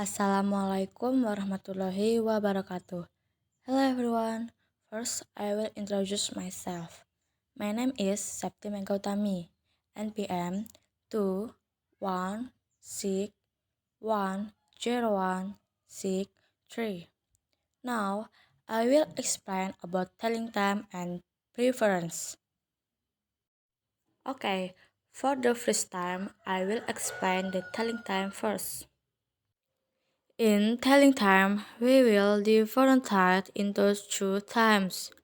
Assalamualaikum warahmatullahi wabarakatuh. Hello everyone. First, I will introduce myself. My name is Septi Mengkautami, NPM 216101663. Now, I will explain about telling time and preference. Okay, for the first time, I will explain the telling time first. In telling time, we will differentiate into two times.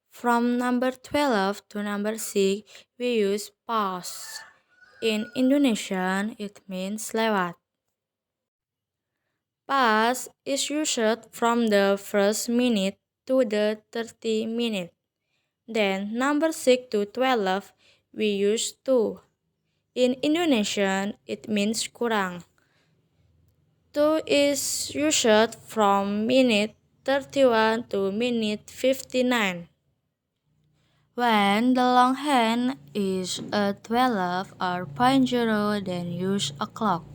From number 12 to number 6, we use pas. In Indonesian, it means lewat. Pas is used from the first minute to the 30 minute. Then number 6 to 12, we use tu. In Indonesian, it means kurang. Two is used from minute 31 to minute 59. When the long hand is at 12 or 0.0, then use a clock.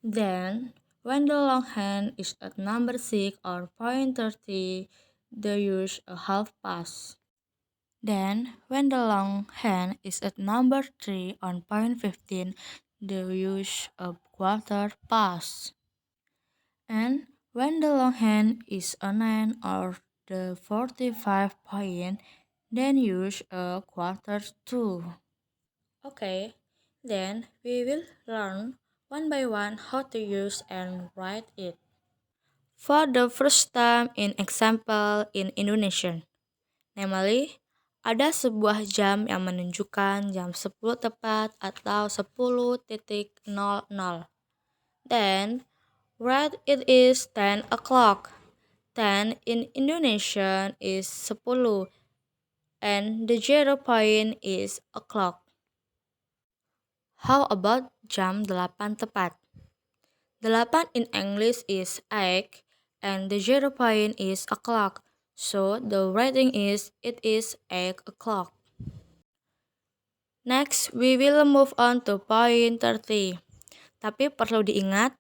Then, when the long hand is at number 6 or 0.30, they use a half pass. Then, when the long hand is at number 3 on 0.15, they use a quarter pass. And when the long hand is a 9 or the 45 point, then use a quarter two. Okay, then we will learn one by one how to use and write it. For the first time in example in Indonesian, namely, ada sebuah jam yang menunjukkan jam 10 tepat atau 10.00. Then, right, it is 10 o'clock. 10 in Indonesian is 10 and the 0 point is o'clock. How about jam 8 tepat? 8 in English is 8 and the 0 point is o'clock. So the writing is it is 8 o'clock. Next, we will move on to point 30. Tapi perlu diingat,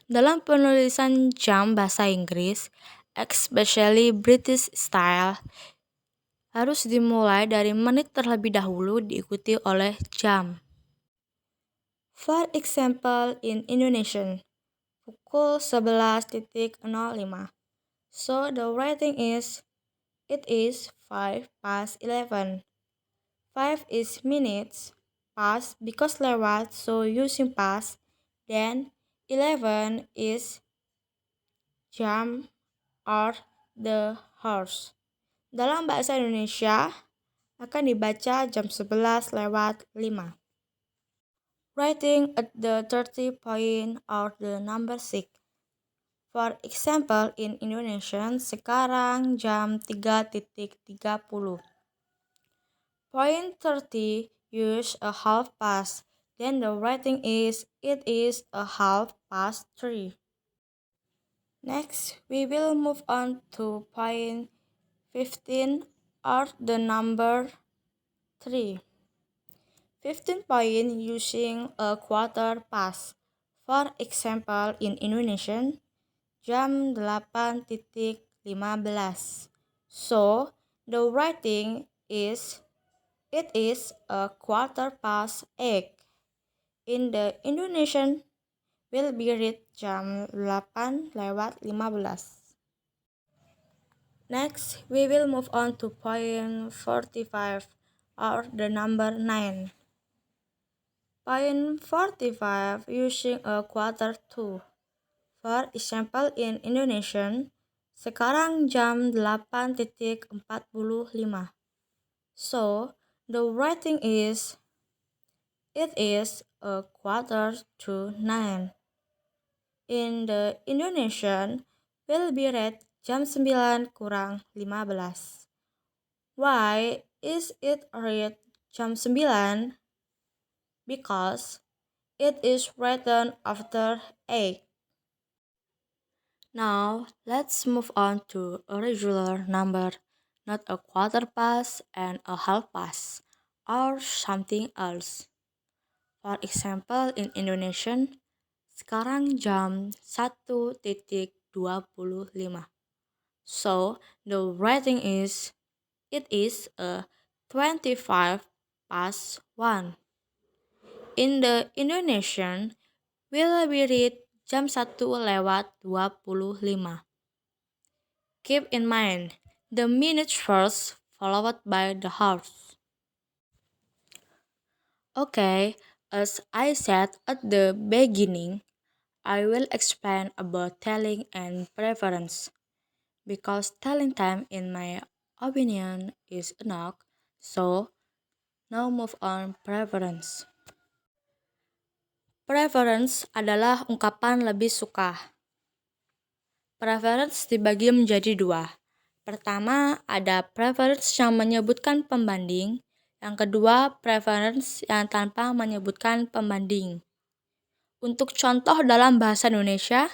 dalam penulisan jam bahasa Inggris, especially British style, harus dimulai dari menit terlebih dahulu diikuti oleh jam. For example, in Indonesian, pukul 11.05. So the writing is, it is 5 past 11. 5 is minutes, past because lewat, so using past. Then 11 is jam or the hours. Dalam bahasa Indonesia akan dibaca jam 11 lewat 5. Writing at the 30 point or the number 6. For example, in Indonesian, sekarang jam 3.30. Point 30 use a half past. Then the writing is, it is a half past 3. Next, we will move on to point 15 or the number 3. 15 point using a quarter past. For example, in Indonesian, jam 8.15. So, the writing is, it is a quarter past 8. In the Indonesian, will be read jam 8 lewat 15. Next, we will move on to point 45 or the number 9. Point 45 using a quarter to. For example, in Indonesian, sekarang jam 8.45. So, the writing is, it is a quarter to 9. In the Indonesian, will be read jam 9 kurang 15. Why is it read jam 9? Because it is written after 8. Now, let's move on to a regular number, not a quarter past and a half past, or something else. For example, in Indonesian, Sekarang jam 1:25. So, the rating is it is a 25 past 1. In the Indonesian, will be read jam 1:25. Keep in mind, the minutes first, followed by the hours. Okay, as I said at the beginning, I will explain about telling and preference. Because telling time, in my opinion, is enough, so now move on preference. Preference adalah ungkapan lebih suka. Preference dibagi menjadi dua. Pertama, ada preference yang menyebutkan pembanding. Yang kedua, preference yang tanpa menyebutkan pembanding. Untuk contoh dalam bahasa Indonesia,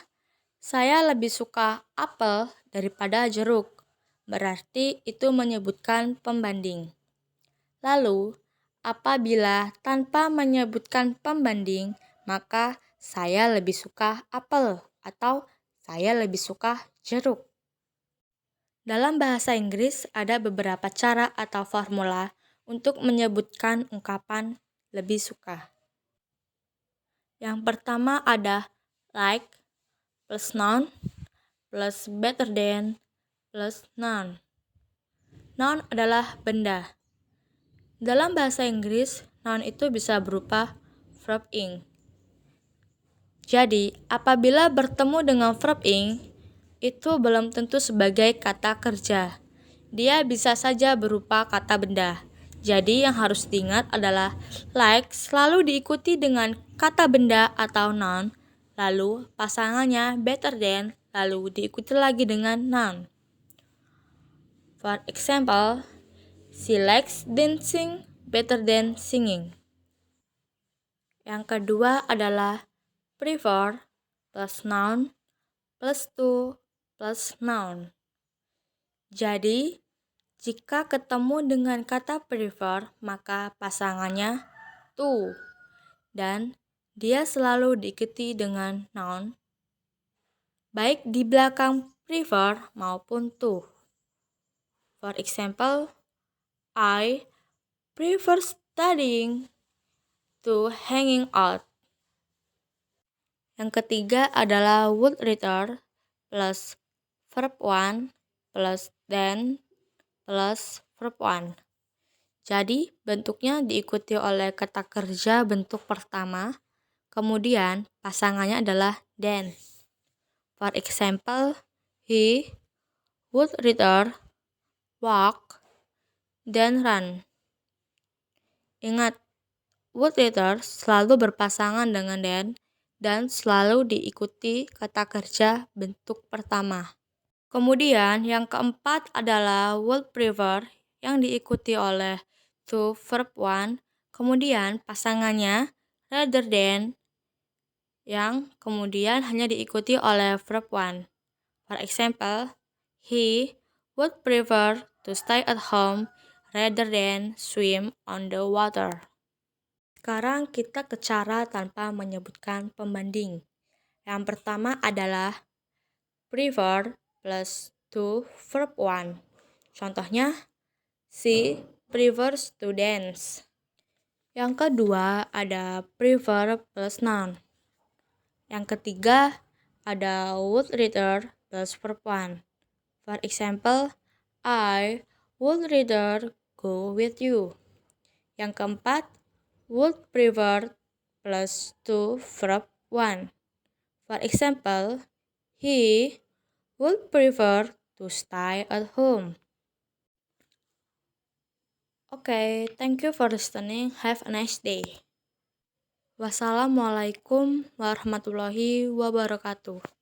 saya lebih suka apel daripada jeruk. Berarti itu menyebutkan pembanding. Lalu, apabila tanpa menyebutkan pembanding, maka saya lebih suka apel atau saya lebih suka jeruk. Dalam bahasa Inggris ada beberapa cara atau formula untuk menyebutkan ungkapan lebih suka. Yang pertama ada like plus noun plus better than plus noun. Noun adalah benda. Dalam bahasa Inggris, noun itu bisa berupa verb ing. Jadi, apabila bertemu dengan verb ing, itu belum tentu sebagai kata kerja. Dia bisa saja berupa kata benda. Jadi, yang harus diingat adalah like selalu diikuti dengan kata benda atau noun, lalu pasangannya better than, lalu diikuti lagi dengan noun. For example, she likes dancing better than singing. Yang kedua adalah prefer plus noun plus to plus noun. Jadi, jika ketemu dengan kata prefer, maka pasangannya to. Dan dia selalu diikuti dengan noun, baik di belakang prefer maupun to. For example, I prefer studying to hanging out. Yang ketiga adalah would rather plus verb 1 plus then plus verb 1. Jadi bentuknya diikuti oleh kata kerja bentuk pertama, kemudian pasangannya adalah then. For example, he would rather walk than run. Ingat, would rather selalu berpasangan dengan then dan selalu diikuti kata kerja bentuk pertama. Kemudian yang keempat adalah would prefer yang diikuti oleh to verb 1, kemudian pasangannya rather than yang kemudian hanya diikuti oleh verb 1. For example, he would prefer to stay at home rather than swim on the water. Sekarang kita ke cara tanpa menyebutkan pembanding. Yang pertama adalah prefer plus to verb 1. Contohnya, she prefers to dance. Yang kedua ada prefer plus noun. Yang ketiga ada would rather plus verb 1. For example, I would rather go with you. Yang keempat, would prefer plus to verb 1. For example, he would prefer to stay at home. Okay, thank you for listening. Have a nice day. Wassalamualaikum warahmatullahi wabarakatuh.